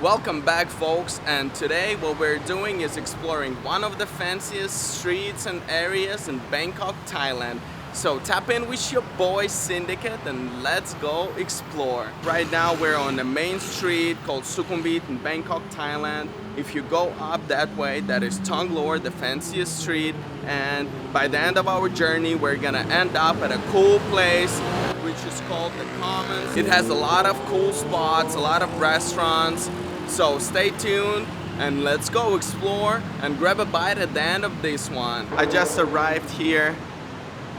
Welcome back, folks, and today what we're doing is exploring one of the fanciest streets and areas in Bangkok, Thailand. So tap in with your boy Syndicate and let's go explore. Right now we're on the main street called Sukhumvit in Bangkok, Thailand. If you go up that way, that is Thonglor, the fanciest street, and by the end of our journey we're gonna end up at a cool place which is called the Commons. It has a lot of cool spots, a lot of restaurants. So stay tuned and let's go explore and grab a bite at the end of this one. I just arrived here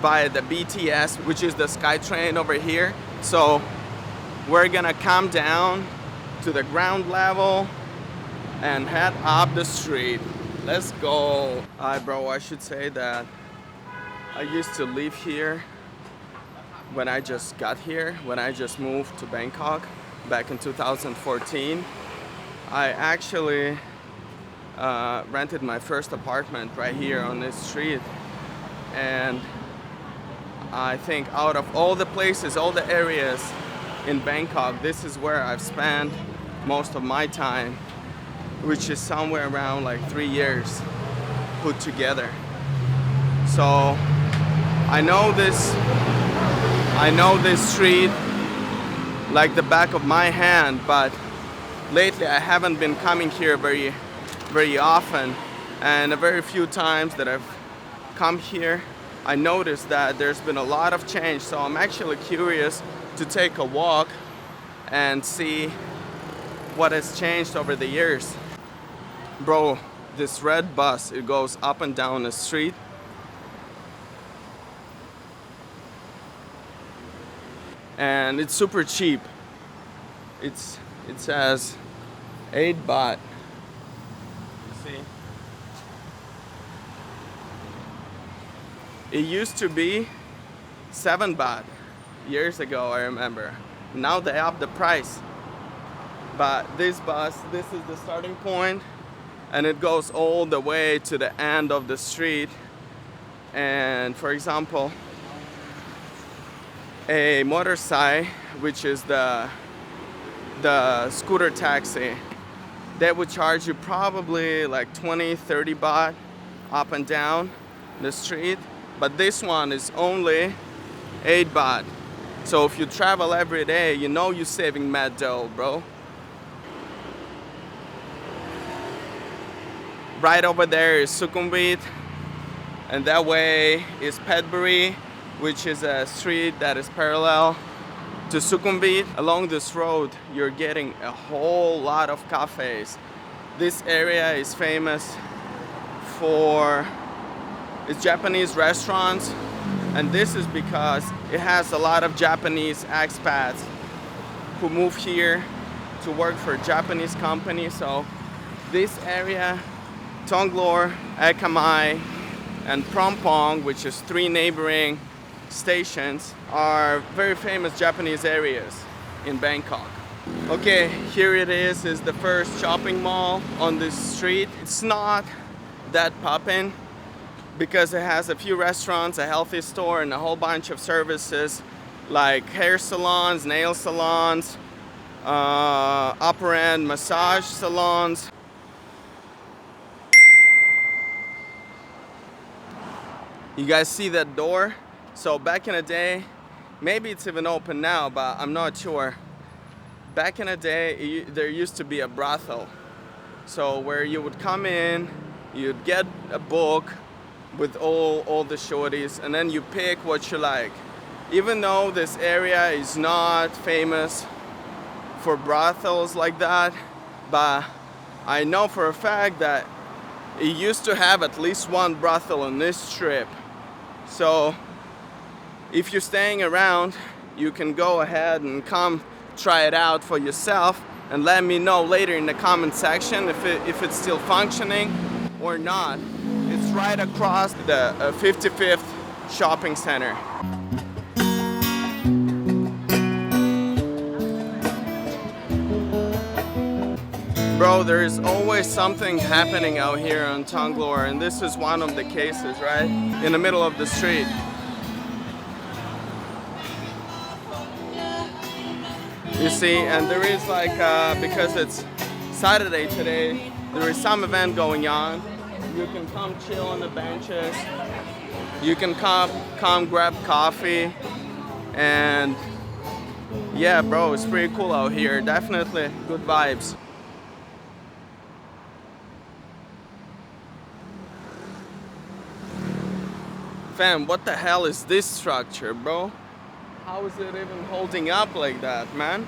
by the BTS, which is the SkyTrain over here. So we're gonna come down to the ground level and head up the street. Let's go. Hi bro, I should say that I used to live here when I just got here, when I just moved to Bangkok back in 2014. I actually rented my first apartment right here on this street, and I think out of all the places, all the areas in Bangkok, this is where I've spent most of my time, which is somewhere around like 3 years put together. So I know this street like the back of my hand, but lately I haven't been coming here very often, and the very few times that I've come here I noticed that there's been a lot of change. So I'm actually curious to take a walk and see what has changed over the years. Bro, this red bus, it goes up and down the street. And it's super cheap. It says 8 baht. You see? It used to be 7 baht years ago, I remember. Now they upped the price. But this bus, this is the starting point, and it goes all the way to the end of the street. And for example, a motorcycle, which is the scooter taxi, they would charge you probably like 20-30 baht up and down the street, but this one is only 8 baht. So if you travel every day, you know you're saving mad dough, bro. Right over there is Sukhumvit, and that way is Petbury, which is a street that is parallel to Sukhumvit. Along this road, you're getting a whole lot of cafes. This area is famous for its Japanese restaurants, and this is because it has a lot of Japanese expats who move here to work for Japanese companies. So this area, Thonglor, Ekamai, and Prompong, which is 3 neighboring stations, are very famous Japanese areas in Bangkok. Okay, here it is the first shopping mall on this street. It's not that poppin' because it has a few restaurants, a healthy store, and a whole bunch of services like hair salons, nail salons, upper end massage salons. You guys see that door? So back in the day, maybe it's even open now, but I'm not sure. Back in the day, there used to be a brothel. So where you would come in, you'd get a book with all the shorties, and then you pick what you like. Even though this area is not famous for brothels like that, but I know for a fact that it used to have at least one brothel on this strip. So if you're staying around, you can go ahead and come try it out for yourself and let me know later in the comment section if it's still functioning or not. It's right across the 55th shopping center. Bro, there is always something happening out here on Thonglor, and this is one of the cases, right? In the middle of the street. You see, and there is like, because it's Saturday today. There is some event going on. You can come chill on the benches. You can come grab coffee. And yeah, bro, it's pretty cool out here. Definitely good vibes. Fam, what the hell is this structure, bro? How is it even holding up like that, man?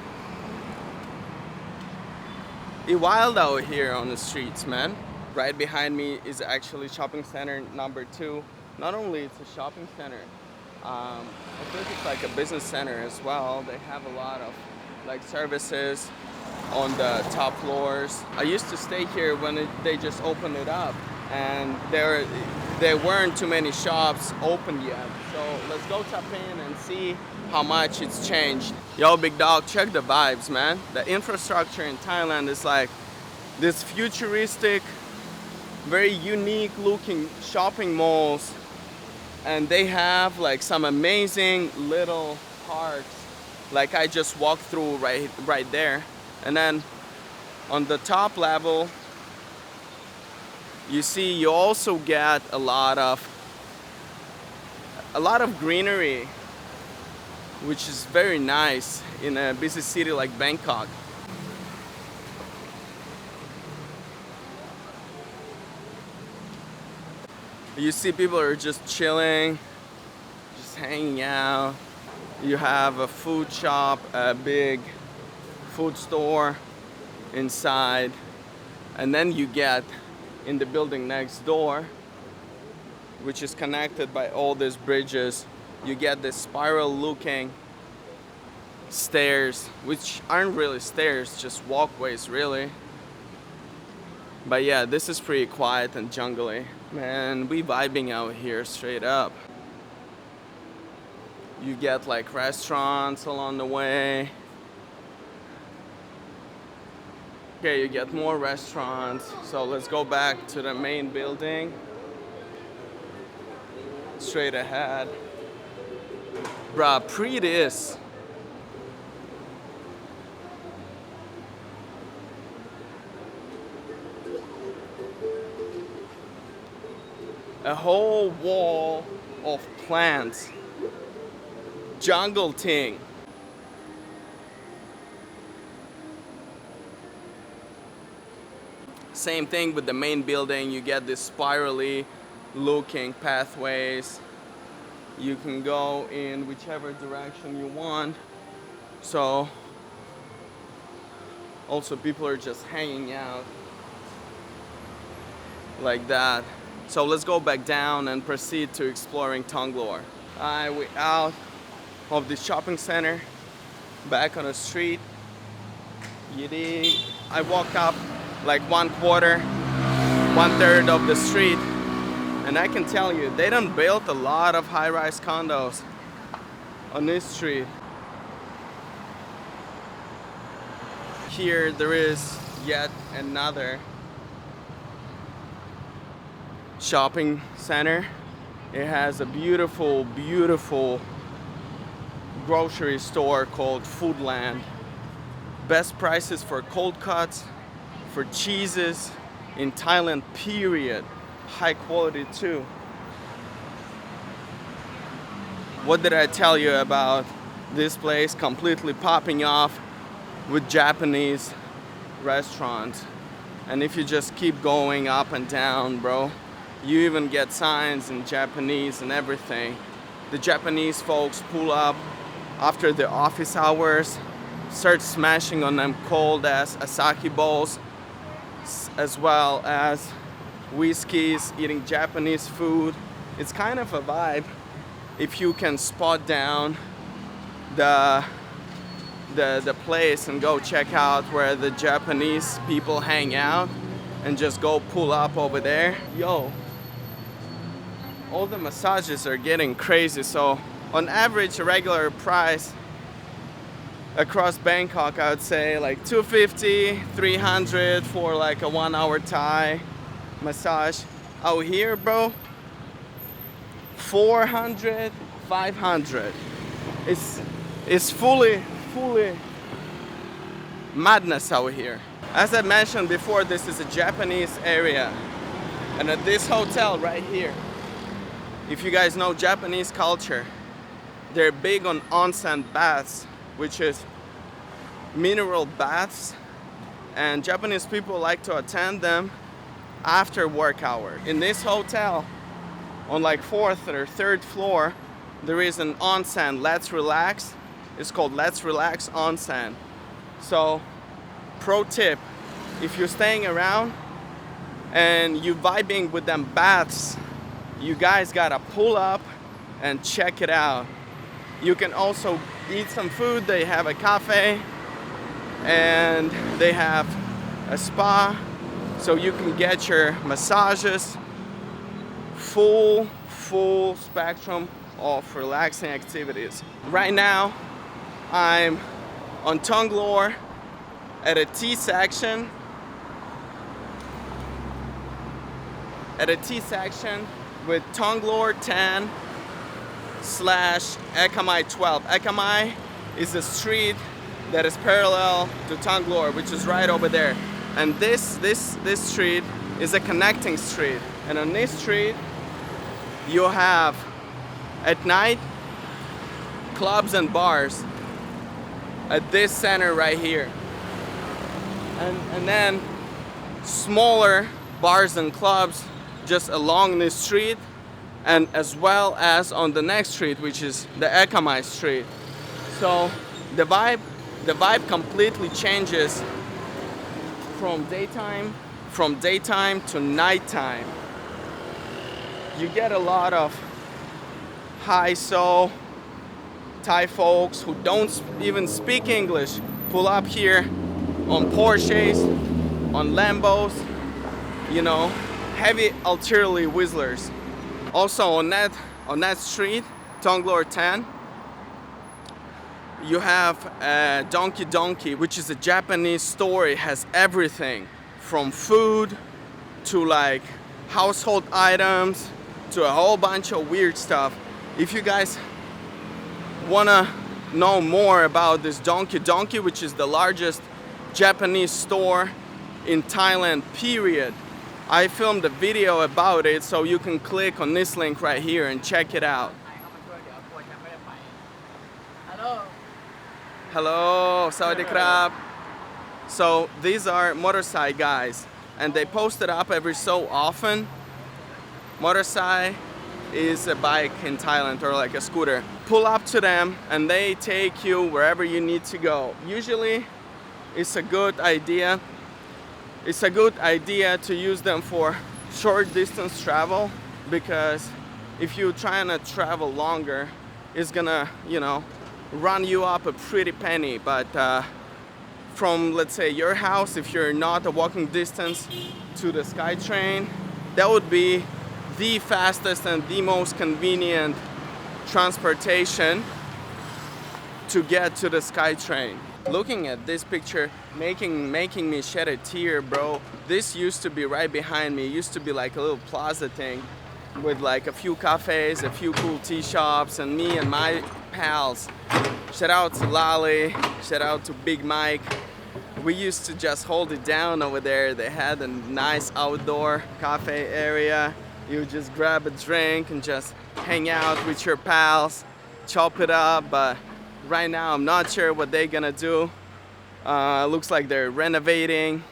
It's wild out here on the streets, man. Right behind me is actually shopping center number 2. Not only it's a shopping center, I think it's like a business center as well. They have a lot of like services on the top floors. I used to stay here when they just opened it up, and there weren't too many shops open yet. So let's go tap in and see how much it's changed. Yo, big dog, check the vibes, man. The infrastructure in Thailand is like this futuristic, very unique looking shopping malls. And they have like some amazing little parks, like I just walked through right there. And then on the top level, you also get a lot of greenery, which is very nice in a busy city like Bangkok. You see people are just chilling, just hanging out. You have a food shop, a big food store inside, and then you get in the building next door, which is connected by all these bridges. You get this spiral looking stairs, which aren't really stairs, just walkways really. But yeah, this is pretty quiet and jungly. Man, we vibing out here straight up. You get like restaurants along the way. Okay, you get more restaurants. So let's go back to the main building. Straight ahead. Bruh, prettiest. A whole wall of plants. Jungle thing. Same thing with the main building. You get this spirally looking pathways. You can go in whichever direction you want. So also people are just hanging out like that. So let's go back down and proceed to exploring Thonglor. We're out of the shopping center, back on the street. You dig? I walked up like 1/3 of the street, and I can tell you, they done built a lot of high-rise condos on this street. Here there is yet another shopping center. It has a beautiful, beautiful grocery store called Foodland. Best prices for cold cuts, for cheeses in Thailand, period. High quality too. What did I tell you about this place completely popping off with Japanese restaurants? And if you just keep going up and down, bro, you even get signs in Japanese and everything. The Japanese folks pull up after the office hours, start smashing on them cold ass Asahi bowls, as well as whiskeys, eating Japanese food. It's kind of a vibe if you can spot down the place and go check out where the Japanese people hang out and just go pull up over there. Yo, all the massages are getting crazy. So on average, a regular price across Bangkok, I would say like 250, 300 for like a 1-hour Thai massage. Out here, bro, 400, 500. It's fully madness out here. As I mentioned before, this is a Japanese area. And at this hotel right here, if you guys know Japanese culture, they're big on onsen baths, which is mineral baths. And Japanese people like to attend them after work hour. In this hotel, on like 4th or 3rd floor, there is an onsen, Let's Relax. It's called Let's Relax Onsen. So, pro tip, if you're staying around and you vibing with them baths, you guys gotta pull up and check it out. You can also eat some food. They have a cafe and they have a spa, so you can get your massages. Full spectrum of relaxing activities. Right now, I'm on Thonglor at a T section. With Thonglor 10 / Ekamai 12. Ekamai is a street that is parallel to Thonglor, which is right over there. And this street is a connecting street. And on this street, you have at night clubs and bars at this center right here. And then smaller bars and clubs just along this street, and as well as on the next street, which is the Ekamai street. So the vibe completely changes from daytime to nighttime. You get a lot of high-so Thai folks who don't even speak English pull up here on Porsches, on Lambos, you know, heavy artillery whistles. Also on that street, Thonglor 10, you have Donkey, which is a Japanese store. It has everything from food to like household items to a whole bunch of weird stuff. If you guys wanna know more about this Donkey, which is the largest Japanese store in Thailand, period, I filmed a video about it, so you can click on this link right here and check it out. Hello, Sawadee Krap. So these are motorcycle guys, and they post it up every so often. Motorcycle is a bike in Thailand, or like a scooter. Pull up to them and they take you wherever you need to go. Usually it's a good idea. It's a good idea to use them for short distance travel, because if you're trying to travel longer, it's gonna, you know, run you up a pretty penny. But from, let's say, your house, if you're not a walking distance to the SkyTrain, that would be the fastest and the most convenient transportation to get to the SkyTrain. Looking at this picture, making me shed a tear, bro. This used to be right behind me. It used to be like a little plaza thing with like a few cafes, a few cool tea shops, and me and my pals. Shout out to Lali, shout out to Big Mike. We used to just hold it down over there. They had a nice outdoor cafe area. You just grab a drink and just hang out with your pals, chop it up. But right now, I'm not sure what they're gonna do. Looks like they're renovating,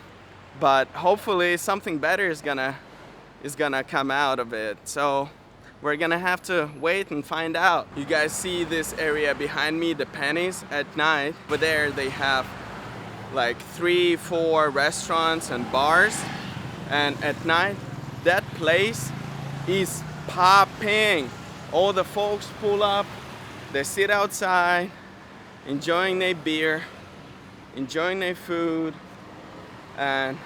but hopefully something better is gonna come out of it. So we're gonna have to wait and find out. You guys see this area behind me, the pennies at night. Over there they have like 3-4 restaurants and bars, and at night that place is popping. All the folks pull up, they sit outside enjoying their beer, enjoying their food, and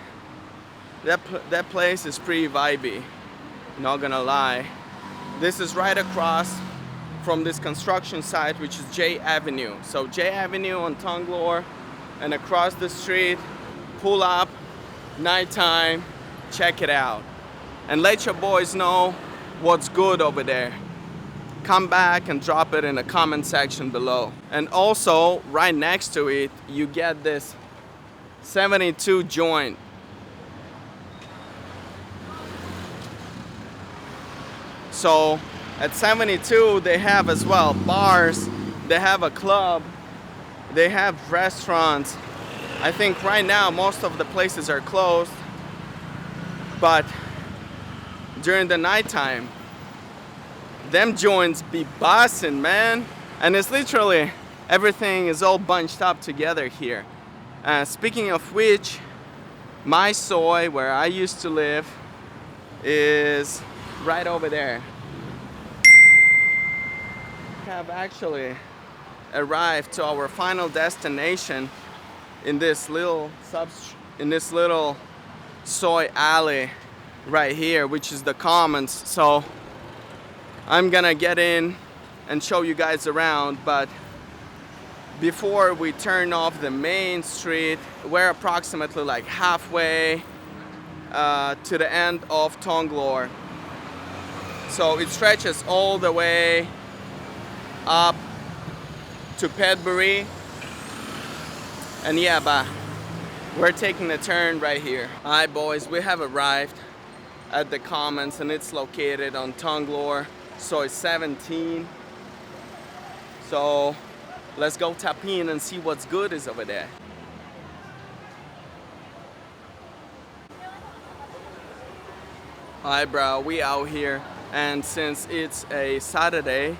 that place is pretty vibey, not gonna lie. This is right across from this construction site, which is J Avenue. So J Avenue on Thonglor, and across the street, pull up, nighttime, check it out. And let your boys know what's good over there. Come back and drop it in the comment section below. And also, right next to it, you get this 72 joint. So at 72 they have as well bars, they have a club, they have restaurants. I think right now most of the places are closed, but during the nighttime them joints be bussin', man. And it's literally everything is all bunched up together here. Speaking of which, my soy where I used to live is right over there. We have actually arrived to our final destination in this little soy alley right here, which is the commons. So I'm gonna get in and show you guys around, but before we turn off the main street, we're approximately like halfway to the end of Thonglor. So it stretches all the way up to Pedbury. And yeah, but we're taking a turn right here. Alright boys, we have arrived at the commons and it's located on Thonglor, Soy 17. So let's go tap in and see what's good is over there. Alright bro, we out here, and since it's a Saturday,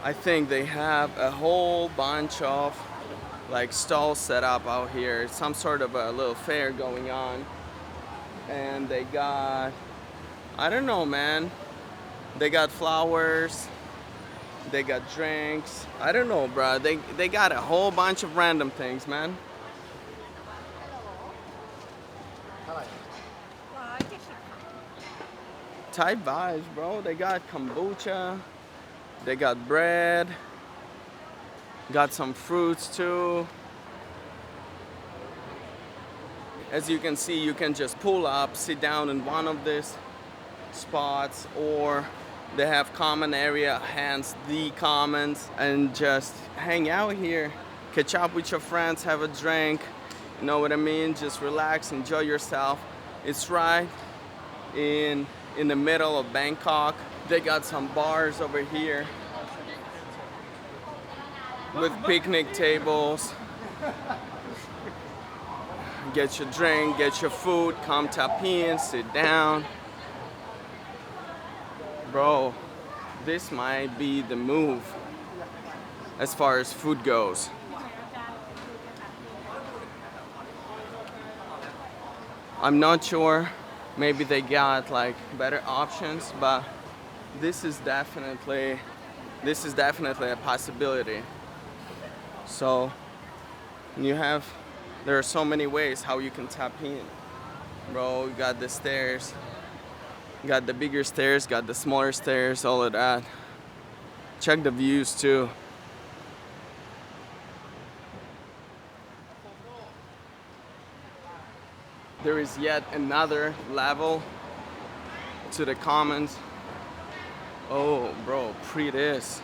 I think they have a whole bunch of like stalls set up out here. Some sort of a little fair going on. And they got, I don't know man, they got flowers, they got drinks. I don't know bro, they got a whole bunch of random things, man. Thai vibes, bro. They got kombucha, they got bread, got some fruits too. As you can see, you can just pull up, sit down in one of these spots, or they have common area, hence the commons, and just hang out here, catch up with your friends, have a drink, you know what I mean? Just relax, enjoy yourself. It's right in the middle of Bangkok. They got some bars over here with picnic tables. Get your drink, get your food, come tap in, sit down. Bro, this might be the move as far as food goes. I'm not sure, maybe they got like better options, but this is definitely a possibility. So there are so many ways how you can tap in. Bro, you got the stairs, got the bigger stairs, got the smaller stairs, all of that. Check the views too. There is yet another level to the commons. Oh, bro, this.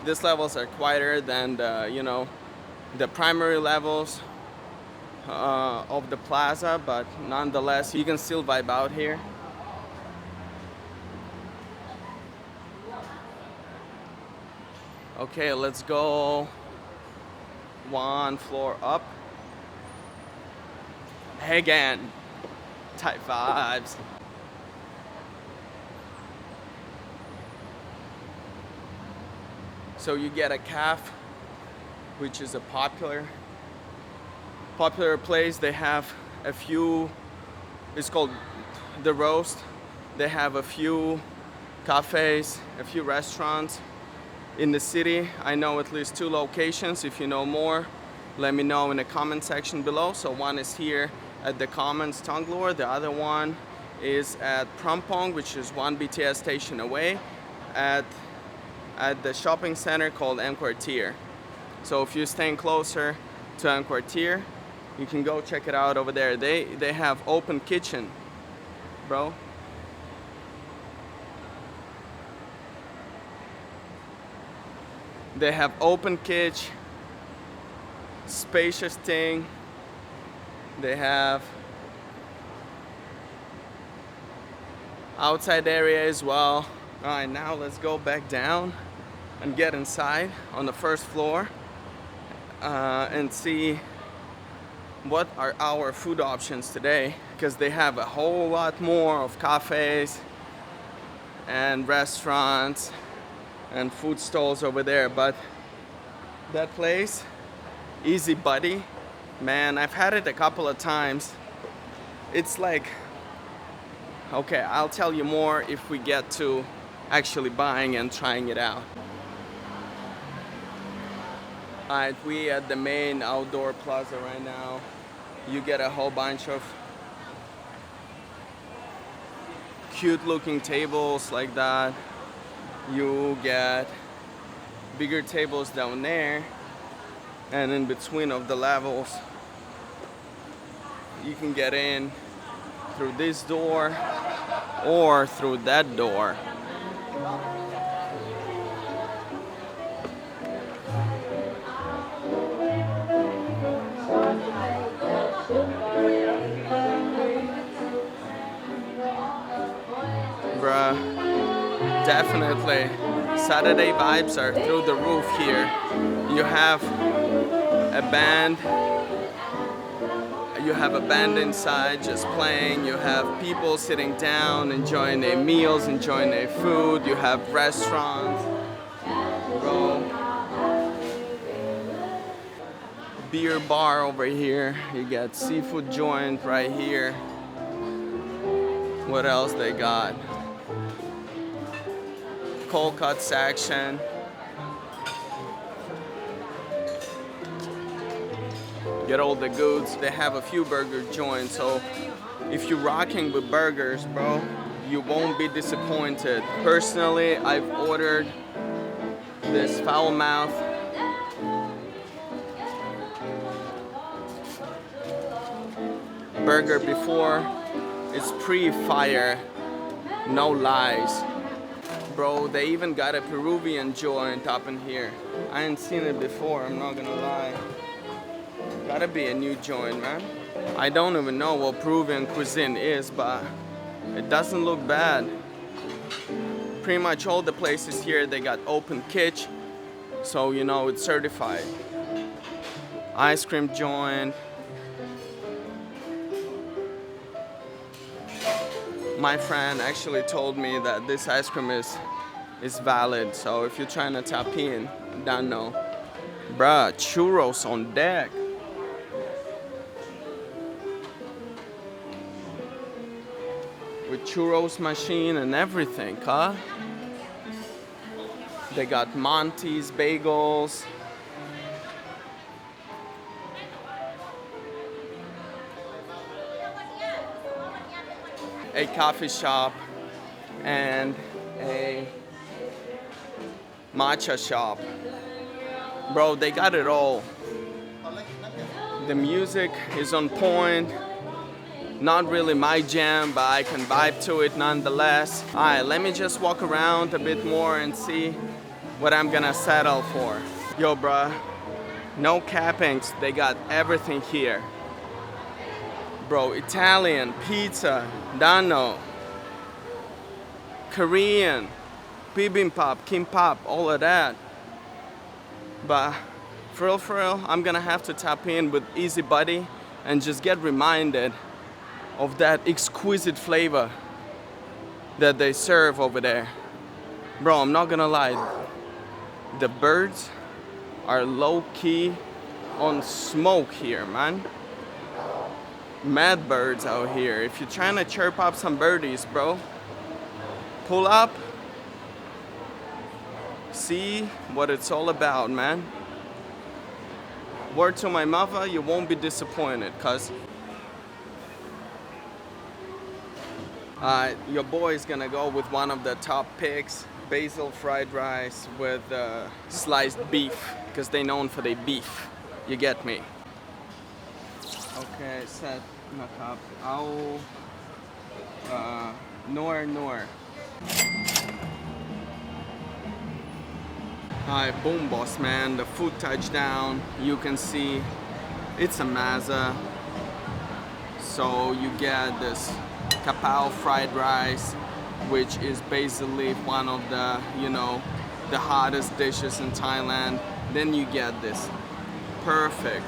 These levels are quieter than the primary levels of the plaza, but nonetheless, you can still vibe out here. Okay, let's go one floor up. Again, Thai vibes. So you get a cafe, which is a popular place. They have a few, it's called The Roast. They have a few cafes, a few restaurants in the city. I know at least 2 locations. If you know more, let me know in the comment section below. So one is here at the Commons Thonglor. The other one is at Krapao, which is 1 BTS station away at the shopping center called M Quartier. So if you're staying closer to M Quartier, you can go check it out over there. They have open kitchen, bro. They have open kitchen, spacious thing. They have outside area as well. All right, now let's go back down and get inside on the first floor and see what are our food options today, because they have a whole lot more of cafes and restaurants and food stalls over there. But that place, Easy Buddy, man, I've had it a couple of times. It's like, okay, I'll tell you more if we get to actually buying and trying it out. Alright, we at the main outdoor plaza right now. You get a whole bunch of cute looking tables like that. You get bigger tables down there, and in between of the levels you can get in through this door or through that door. Bruh, definitely Saturday vibes are through the roof here. You have a band inside just playing. You have people sitting down enjoying their meals, enjoying their food. You have restaurants, bro. Beer bar over here. You got seafood joint right here. What else they got? Cold cut section. Get all the goods. They have a few burger joints, so if you're rocking with burgers, bro, you won't be disappointed. Personally, I've ordered this foul mouth burger before. It's pre-fire, no lies. Bro, they even got a Peruvian joint up in here. I ain't seen it before, I'm not gonna lie. Gotta be a new joint, man. I don't even know what Peruvian cuisine is, but it doesn't look bad. Pretty much all the places here, they got open kitchen, so you know it's certified. Ice cream joint. My friend actually told me that this ice cream is valid, so if you're trying to tap in, don't know. Bruh, churros on deck. With churros machine and everything, huh? They got Monty's bagels. A coffee shop and a matcha shop. Bro, they got it all. The music is on point. Not really my jam, but I can vibe to it nonetheless. Alright, let me just walk around a bit more and see what I'm gonna settle for. Yo, bruh, no cappings, they got everything here. Bro, Italian, pizza, Dano, Korean, bibimbap, kimbap, all of that. But for real, I'm gonna have to tap in with Easy Buddy and just get reminded of that exquisite flavor that they serve over there. Bro, I'm not gonna lie, the birds are low-key on smoke here, man. Mad birds out here. If you're trying to chirp up some birdies, bro, pull up, see what it's all about, man. Word to my mother, you won't be disappointed, cuz your boy is gonna go with one of the top picks, basil fried rice with sliced beef, because they're known for their beef. You get me? Okay, setนะครับเอานัว Alright, boom boss man, the food touchdown. You can see it's a masa. So you get this Krapao fried rice, which is basically one of the, you know, the hottest dishes in Thailand. Then you get this perfect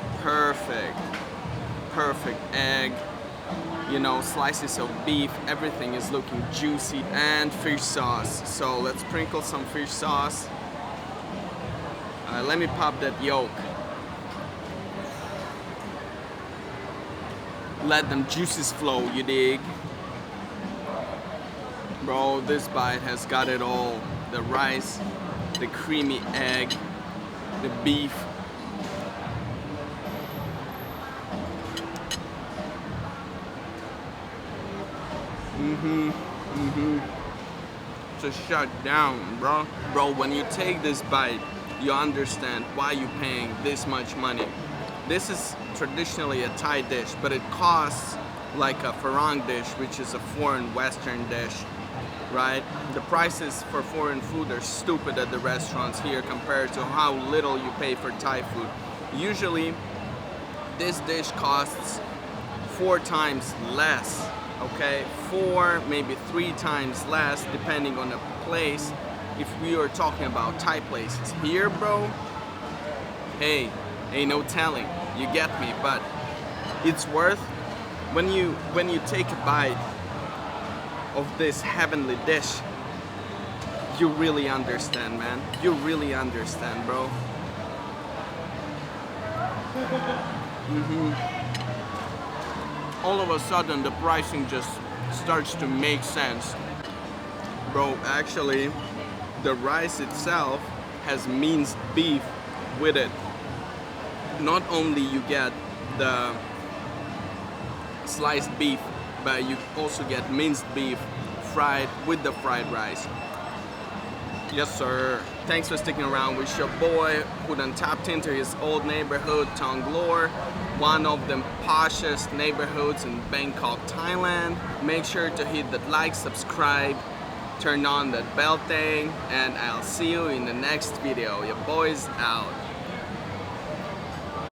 egg, you know, slices of beef, everything is looking juicy, and fish sauce. So let's sprinkle some fish sauce. Let me pop that yolk. Let them juices flow, you dig? Bro, this bite has got it all. The rice, the creamy egg, the beef. Just shut down, bro. Bro, when you take this bite, you understand why you're paying this much money. This is traditionally a Thai dish, but it costs like a farang dish, which is a foreign Western dish, right? The prices for foreign food are stupid at the restaurants here compared to how little you pay for Thai food. Usually, this dish costs 4 times less, okay? 4, maybe 3 times less, depending on the place. If we are talking about Thai places here, bro, hey, ain't no telling, you get me, but it's worth when you take a bite of this heavenly dish, you really understand, man. You really understand, bro. All of a sudden, the pricing just starts to make sense. Bro, actually, the rice itself has minced beef with it. Not only you get the sliced beef, but you also get minced beef fried with the fried rice. Yes, sir. Thanks for sticking around with your boy who done tapped into his old neighborhood, Thonglor, one of the poshest neighborhoods in Bangkok, Thailand. Make sure to hit that like, subscribe, turn on that bell thing, and I'll see you in the next video. Your boy's out.